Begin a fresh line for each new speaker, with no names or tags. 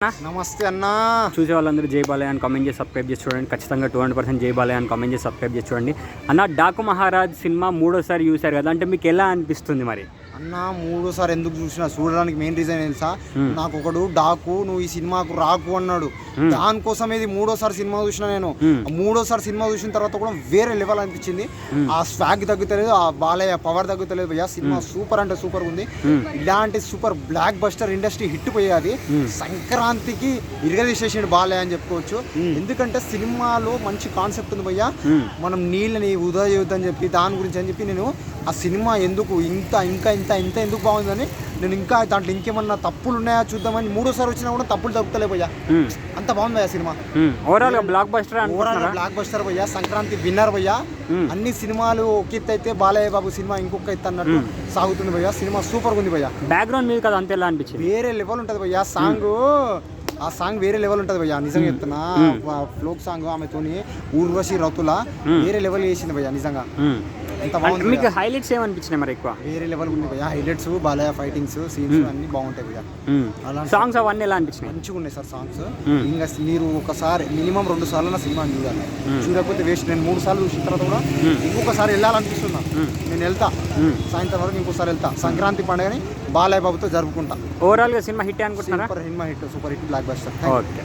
నమస్తే అన్న.
చూసే వాళ్ళందరూ జై బాలయ్య అని కామెంట్ చేసి సబ్స్క్రైబ్ చేసి చూడండి. ఖచ్చితంగా 200% జై బాలయ్య అని కామెంట్ చేసి సబ్స్క్రైబ్ చేసి చూడండి. అన్న డాకు మహారాజ్ సినిమా మూడోసారి చూశారు కదా, అంటే మీకు ఎలా అనిపిస్తుంది మరి?
అన్న మూడోసారి ఎందుకు చూసినా చూడడానికి మెయిన్ రీజన్ తెలుసా, నాకు ఒకడు డాకు నువ్వు ఈ సినిమాకు రాకు అన్నాడు. దానికోసం ఇది మూడోసారి సినిమా చూసిన నేను. మూడోసారి సినిమా చూసిన తర్వాత కూడా వేరే లెవెల్ అనిపించింది. ఆ స్వాగ్ తగ్గుతలేదు, ఆ బాలయ్య పవర్ తగ్గుతలేదు భయ్యా. సినిమా సూపర్ అంటే సూపర్ ఉంది. ఇలాంటి super block buster industry hit పోయేది సంక్రాంతికి ఇరగదీసేసాడు బాలయ్య అని చెప్పుకోవచ్చు. ఎందుకంటే సినిమాలో మంచి కాన్సెప్ట్ ఉంది భయ్యా. మనం నీళ్ళని వృధా చేయొద్దని చెప్పి దాని గురించి అని చెప్పి నేను ఆ సినిమా ఎందుకు ఇంత ఇంకా ఇంత ఇంత ఎందుకు బాగుందని నేను ఇంకా దాంట్లో ఇంకేమన్నా తప్పులు ఉన్నాయా చూద్దామని మూడోసారి వచ్చినా కూడా తప్పులు తగ్గుతలే భయ్యా. అంత బాగుంది భయ్యా cinema.
Overall block buster
block buster భయ్యా. సంక్రాంతి విన్నర్ భయ్యా. అన్ని సినిమాలు ఒక ఎత్తు అయితే బాలయ్య బాబు సినిమా ఇంకొక ఎత్తు అన్నట్టు సాగుతుంది భయ్యా. సినిమా సూపర్ ఉంది భయ్యా.
బ్యాక్గ్రౌండ్ మీద కదా అంతే ఎలా అనిపించింది?
వేరే లెవెల్ ఉంటుంది భయ్యా. ఆ సాంగ్ వేరే లెవెల్ ఉంటుంది భయ్యా. నిజంగా చెప్తున్నా, ఫ్లోక్ సాంగ్ ఆమెతోని ఊర్వశి రతుల వేరే లెవెల్ చేసింది భయ్యా. నిజంగా ఎంత బాగుంది.
మీకు హైలైట్స్ ఏమనిపించినాయి మరి? ఎక్కువ
వేరే లెవెల్ ఉంది భయ్యా. హైలైట్స్ బాలయ్య ఫైటింగ్స్ సీన్స్ అన్ని బాగుంటాయి భయ్యా.
అలాంటి సాంగ్స్ అవన్నీ ఎలా అనిపించినాయి?
మంచిగా ఉన్నాయి సార్ సాంగ్స్. ఇంకా మీరు ఒకసారి మినిమం 2 సార్లు నా సినిమాని చూడాలి. చూడకపోతే వేస్ట్. నేను 3 సార్లు చూసిన తర్వాత కూడా ఇంకొకసారి వెళ్ళాలనిపిస్తున్నా. నేను వెళ్తా సాయంత్రం వరకు, ఇంకోసారి వెళ్తా. సంక్రాంతి పండుగని బాలయ్య బాబుతో జరుపుకుంటా.
ఓవరాల్ గా సినిమా హిట్ అనుకుంటున్నారా?
Super hit block buster.
Okay.